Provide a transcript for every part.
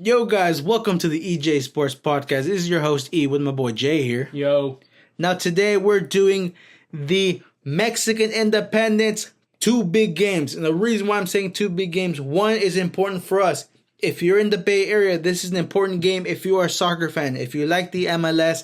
Yo guys, welcome to the EJ Sports Podcast. This is your host E with my boy Jay here. Yo. Now today we're doing the Mexican Independence 2 big games. And the reason why I'm saying 2 big games, one is important for us. If you're in the Bay Area, this is an important game. If you are a soccer fan, if you like the MLS,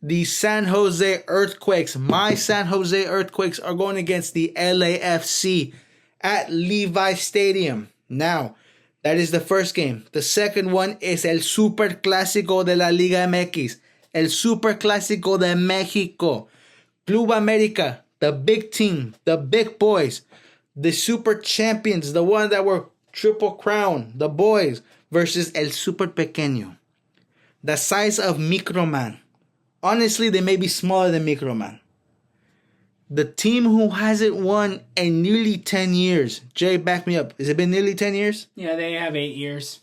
the San Jose Earthquakes, my San Jose Earthquakes are going against the LAFC at Levi Stadium. Now, that is the first game. The second one is el Super Clásico de la Liga MX. El Super Clásico de México. Club América, the big team, the big boys, the super champions, the ones that were triple crown, the boys, versus el Super Pequeño. The size of Microman. Honestly, they may be smaller than Microman. The team who hasn't won in nearly 10 years. Jay, back me up. Has it been nearly 10 years? Yeah, they have 8 years.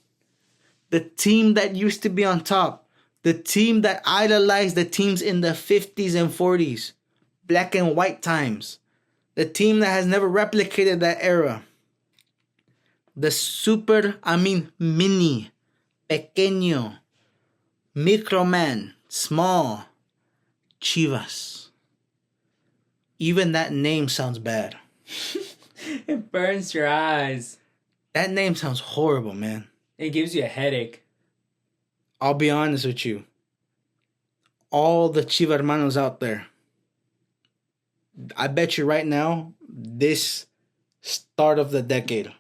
The team that used to be on top. The team that idolized the teams in the 50s and 40s. Black and white times. The team that has never replicated that era. The mini, pequeño, microman, small, Chivas. Even that name sounds bad. It burns your eyes. That name sounds horrible, man. It gives you a headache. I'll be honest with you. All the Chiva hermanos out there, I bet you right now, this start of the decade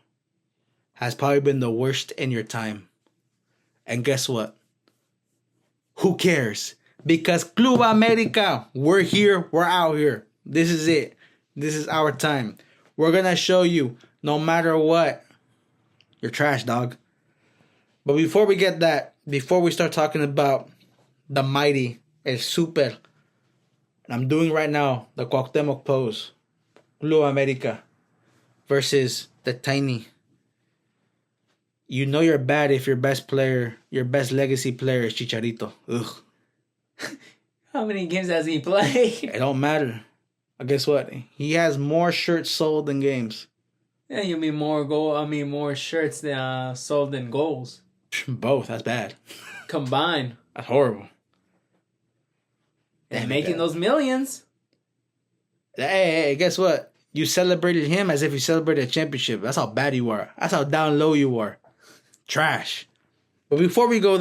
has probably been the worst in your time. And guess what? Who cares? Because Club América, we're here, we're out here. This is it. This is our time. We're going to show you, no matter what, you're trash, dog. But before we get that, before we start talking about the mighty, el super, and I'm doing right now the Cuauhtémoc pose, Club América versus the tiny. You know you're bad if your best player, your best legacy player is Chicharito. Ugh. How many games has he played? It don't matter. Guess what? He has more shirts sold than games. Yeah, you mean more shirts than sold than goals. Both. That's bad. Combined. That's horrible. And making those millions. Hey, guess what? You celebrated him as if you celebrated a championship. That's how bad you are. That's how down low you are. Trash. But before we do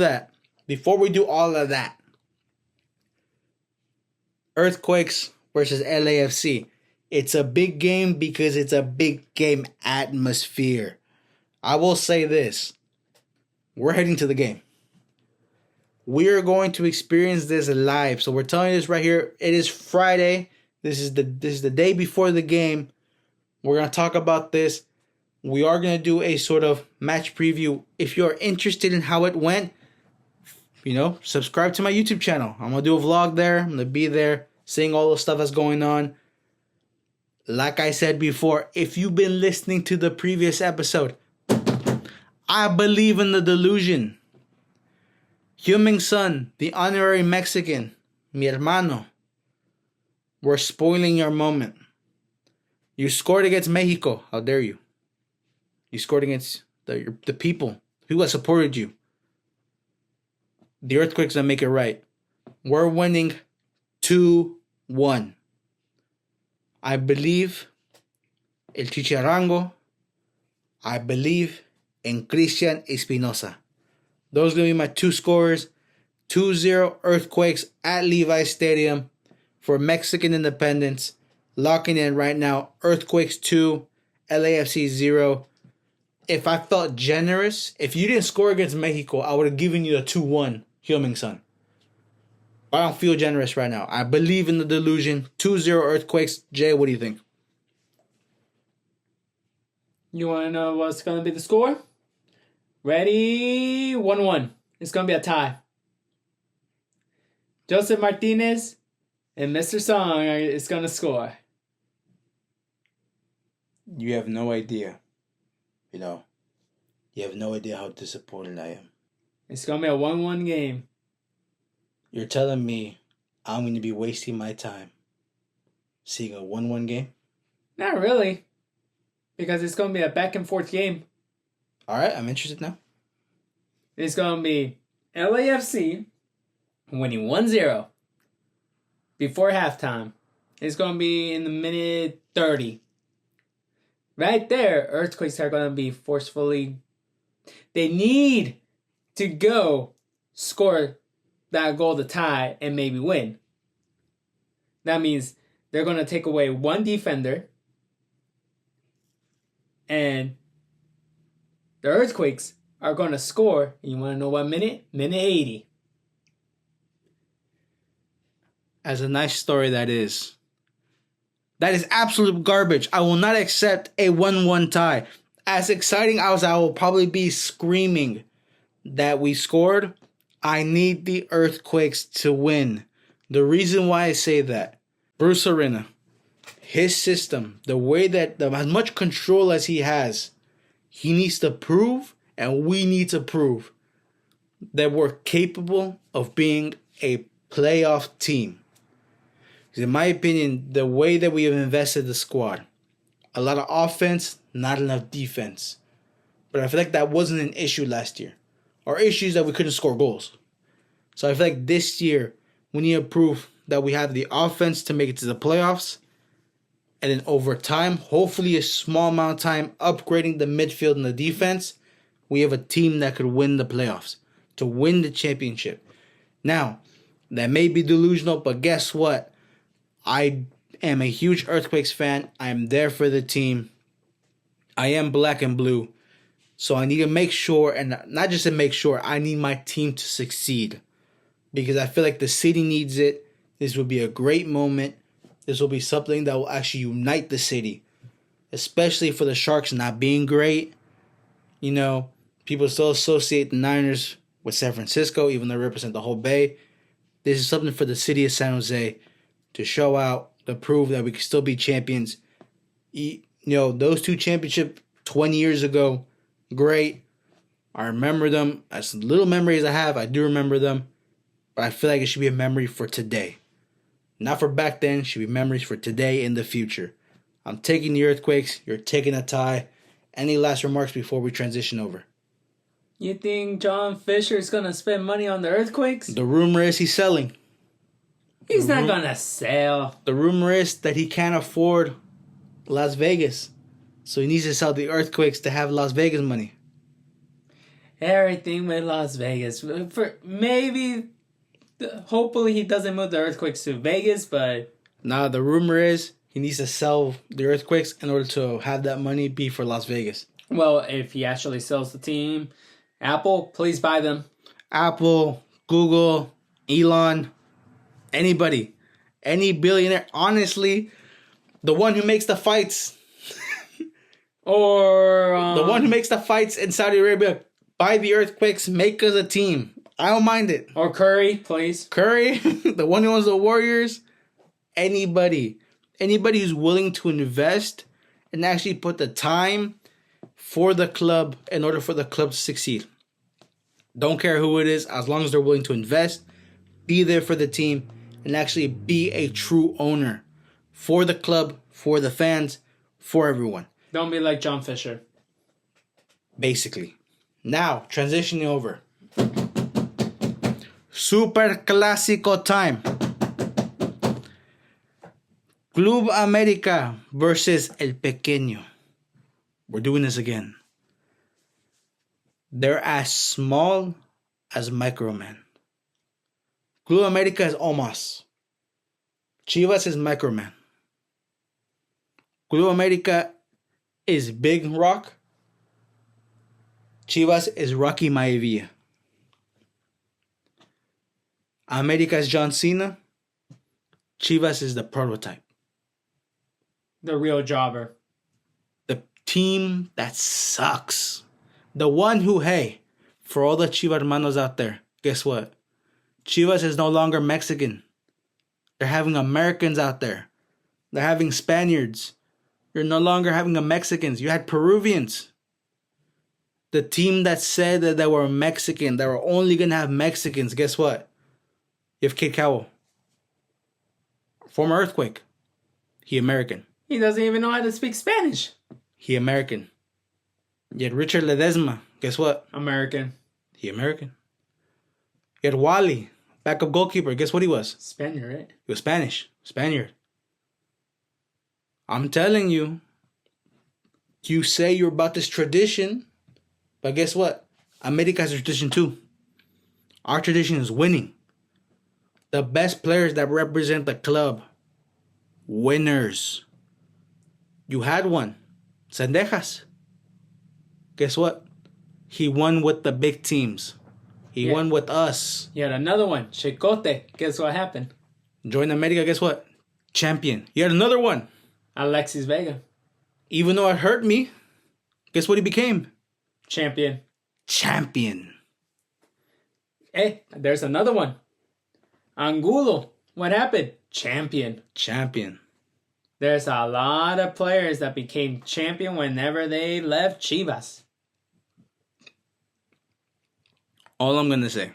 all of that, Earthquakes versus LAFC. It's a big game because it's a big game atmosphere. I will say this. We're heading to the game. We are going to experience this live. So we're telling you this right here. It is Friday. This is the day before the game. We're going to talk about this. We are going to do a sort of match preview. If you're interested in how it went, subscribe to my YouTube channel. I'm going to do a vlog there. I'm going to be there, seeing all the stuff that's going on. Like I said before, if you've been listening to the previous episode, I believe in the delusion. Huming Son, the honorary Mexican, mi hermano, we're spoiling your moment. You scored against Mexico. How dare you? You scored against the people who have supported you. The Earthquakes that make it right. We're winning 2-1. I believe El Chicharango. I believe in Christian Espinosa. Those are going to be my 2 scorers. 2-0 Earthquakes at Levi Stadium for Mexican Independence. Locking in right now. Earthquakes 2, LAFC 0. If I felt generous, if you didn't score against Mexico, I would have given you a 2-1 Huming Son. I don't feel generous right now. I believe in the delusion. 2-0 Earthquakes. Jay, what do you think? You want to know what's going to be the score? Ready? 1-1. It's going to be a tie. Joseph Martinez and Mr. Song is going to score. You have no idea. You have no idea how disappointed I am. It's going to be a 1-1 game. You're telling me I'm going to be wasting my time seeing a 1-1 game? Not really. Because it's going to be a back and forth game. All right, I'm interested now. It's going to be LAFC winning 1-0 before halftime. It's going to be in the minute 30. Right there, Earthquakes are going to be forcefully... They need to go score that goal to tie and maybe win. That means they're going to take away one defender. And the Earthquakes are going to score. You want to know what minute? Minute 80. As a nice story that is absolute garbage. I will not accept a 1-1 tie. As exciting as I will probably be screaming that we scored, I need the Earthquakes to win. The reason why I say that, Bruce Arena, his system, the way that, as much control as he has, he needs to prove, and we need to prove, that we're capable of being a playoff team. Because in my opinion, the way that we have invested the squad, a lot of offense, not enough defense. But I feel like that wasn't an issue last year. Our issue is that we couldn't score goals. So I feel like this year, we need to prove that we have the offense to make it to the playoffs. And then over time, hopefully a small amount of time, upgrading the midfield and the defense, we have a team that could win the playoffs, to win the championship. Now, that may be delusional, but guess what? I am a huge Earthquakes fan. I am there for the team. I am black and blue. So I need to make sure, and not just to make sure, I need my team to succeed. Because I feel like the city needs it. This will be a great moment. This will be something that will actually unite the city. Especially for the Sharks not being great. You know, people still associate the Niners with San Francisco, even though they represent the whole Bay. This is something for the city of San Jose to show out, to prove that we can still be champions. You know, those two championships 20 years ago, great. I remember them. As little memories I have, I do remember them. But I feel like it should be a memory for today. Not for back then, it should be memories for today and the future. I'm taking the Earthquakes. You're taking a tie. Any last remarks before we transition over? You think John Fisher is going to spend money on the Earthquakes? The rumor is he's selling. He's not going to sell. The rumor is that he can't afford Las Vegas. So he needs to sell the Earthquakes to have Las Vegas money. Everything with Las Vegas. Hopefully he doesn't move the Earthquakes to Vegas, but... Nah, the rumor is he needs to sell the Earthquakes in order to have that money be for Las Vegas. Well, if he actually sells the team, Apple, please buy them. Apple, Google, Elon, anybody, any billionaire. Honestly, the one who makes the fights... Or... the one who makes the fights in Saudi Arabia, buy the Earthquakes, make us a team. I don't mind it. Or Curry, please. Curry, the one who owns the Warriors. Anybody who's willing to invest and actually put the time for the club in order for the club to succeed. Don't care who it is, as long as they're willing to invest, be there for the team, and actually be a true owner for the club, for the fans, for everyone. Don't be like John Fisher. Basically. Now, transitioning over. Super Classico time. Club América versus El Pequeño. We're doing this again. They're as small as Microman. Club América is Omas. Chivas is Microman. Club América is Big Rock. Chivas is Rocky Maivia. América is John Cena. Chivas is the prototype. The real jobber. The team that sucks. The one who, hey, for all the Chivas hermanos out there, guess what? Chivas is no longer Mexican. They're having Americans out there. They're having Spaniards. You're no longer having a Mexicans. You had Peruvians. The team that said that they were Mexican, that were only going to have Mexicans, guess what? You have Kid Cowell. Former Earthquake. He American. He doesn't even know how to speak Spanish. He American. Yet Richard Ledesma, guess what? American. He American. You had Wally, backup goalkeeper. Guess what he was? Spaniard, right? He was Spanish. Spaniard. I'm telling you, you say you're about this tradition, but guess what? America has a tradition too. Our tradition is winning. The best players that represent the club. Winners. You had one. Sendejas. Guess what? He won with the big teams. He won with us. You had another one. Chicote. Guess what happened? Joined America, guess what? Champion. You had another one. Alexis Vega. Even though it hurt me, guess what he became? Champion. Champion. Hey, there's another one. Angulo. What happened? Champion. Champion. There's a lot of players that became champion whenever they left Chivas. All I'm going to say.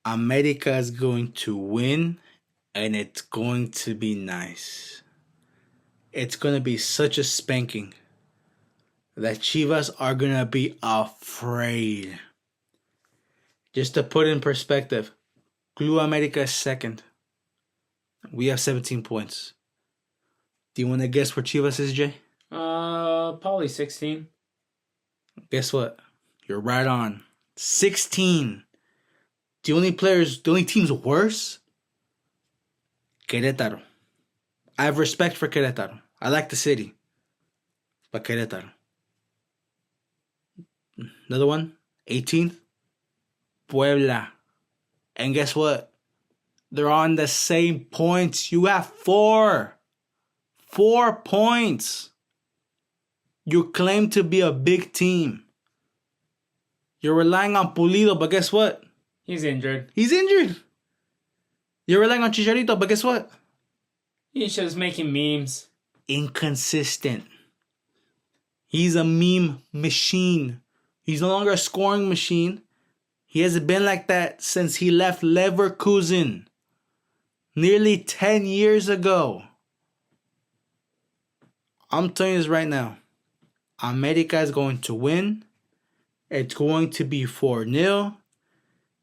America is going to win, and it's going to be nice. It's going to be such a spanking that Chivas are going to be afraid. Just to put in perspective, Club America is second. We have 17 points. Do you want to guess where Chivas is, Jay? Probably 16. Guess what? You're right on. 16. The only teams worse? Querétaro. I have respect for Querétaro. I like the city. But Querétaro. Another one? 18th? Puebla. And guess what? They're on the same points. You have 4. 4 points. You claim to be a big team. You're relying on Pulido, but guess what? He's injured. He's injured. You're relying on Chicharito, but guess what? He's just making memes. Inconsistent. He's a meme machine. He's no longer a scoring machine. He hasn't been like that since he left Leverkusen. Nearly 10 years ago. I'm telling you this right now. America is going to win. It's going to be 4-0.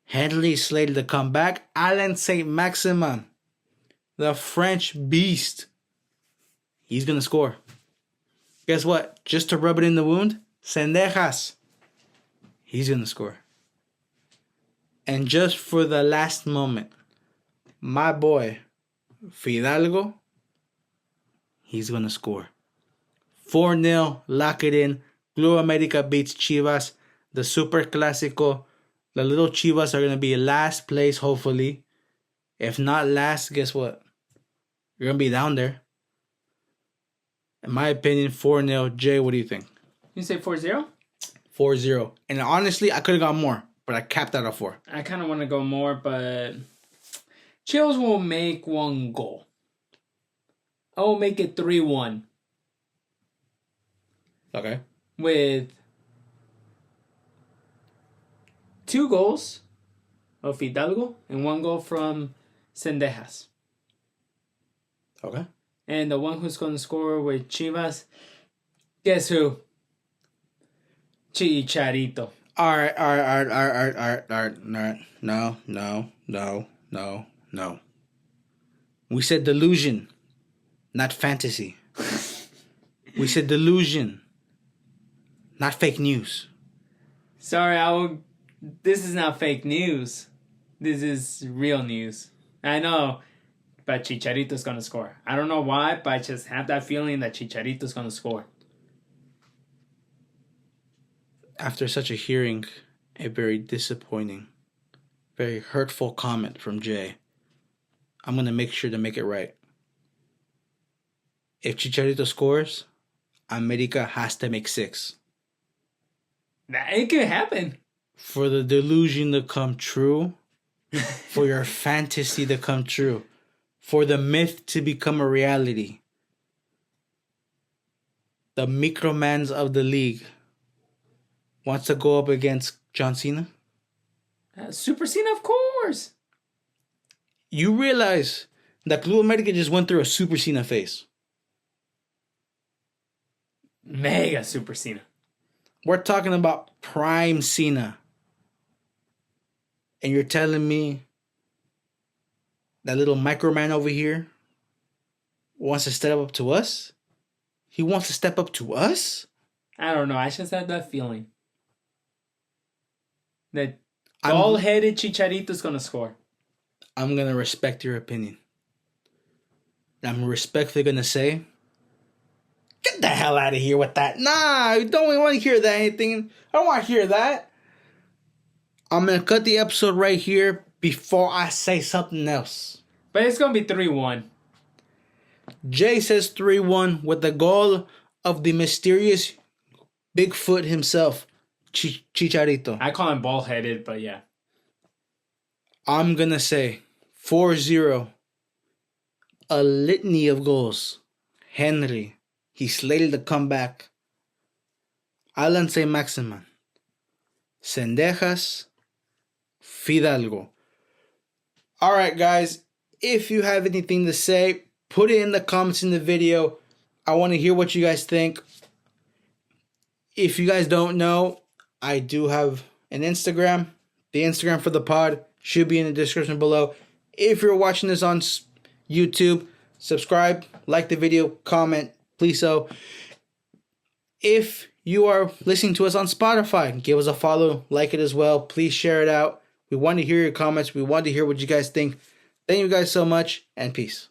Henley slated to come back. Alain Saint-Maximin, the French beast, he's going to score. Guess what? Just to rub it in the wound, Sendejas, he's going to score. And just for the last moment, my boy, Fidalgo, he's going to score. 4-0, lock it in. Club America beats Chivas. The Super Classico. The little Chivas are going to be last place, hopefully. If not last, guess what? You're going to be down there. In my opinion, 4-0. Jay, what do you think? You say 4-0? 4-0. And honestly, I could have gone more, but I capped out at 4. I kind of want to go more, but Chivas will make 1 goal. I will make it 3-1. Okay. With 2 goals of Fidalgo and 1 goal from Sendejas. Okay. And the one who's going to score with Chivas, guess who? Chicharito. All right. No. We said delusion, not fantasy. We said delusion, not fake news. Sorry, this is not fake news. This is real news. I know, but Chicharito's going to score. I don't know why, but I just have that feeling that Chicharito's going to score. After such a hearing, a very disappointing, very hurtful comment from Jay, I'm going to make sure to make it right. If Chicharito scores, America has to make 6. It could happen. For the delusion to come true, for your fantasy to come true, for the myth to become a reality. The micromans of the league wants to go up against John Cena. Super Cena, of course. You realize that Club America just went through a Super Cena phase. Mega Super Cena. We're talking about prime Cena. And you're telling me that little microman over here wants to step up to us? He wants to step up to us? I don't know. I just had that feeling that bald-headed Chicharito's gonna score. I'm gonna respect your opinion. I'm respectfully gonna say, get the hell out of here with that. Nah, I don't want to hear that anything. I don't want to hear that. I'm gonna cut the episode right here before I say something else. But it's gonna be 3-1. Jay says 3-1 with the goal of the mysterious Bigfoot himself, Chicharito. I call him bald-headed, but yeah. I'm going to say 4-0. A litany of goals. Henry. He's slated to come back. Alan Maximan. Cendejas. Fidalgo. All right, guys. If you have anything to say, put it in the comments in the video. I want to hear what you guys think. If you guys don't know, I do have an Instagram. The Instagram for the pod should be in the description below. If you're watching this on YouTube, subscribe, like the video, comment, please so. If you are listening to us on Spotify, give us a follow, like it as well. Please share it out. We want to hear your comments. We want to hear what you guys think. Thank you guys so much, and peace.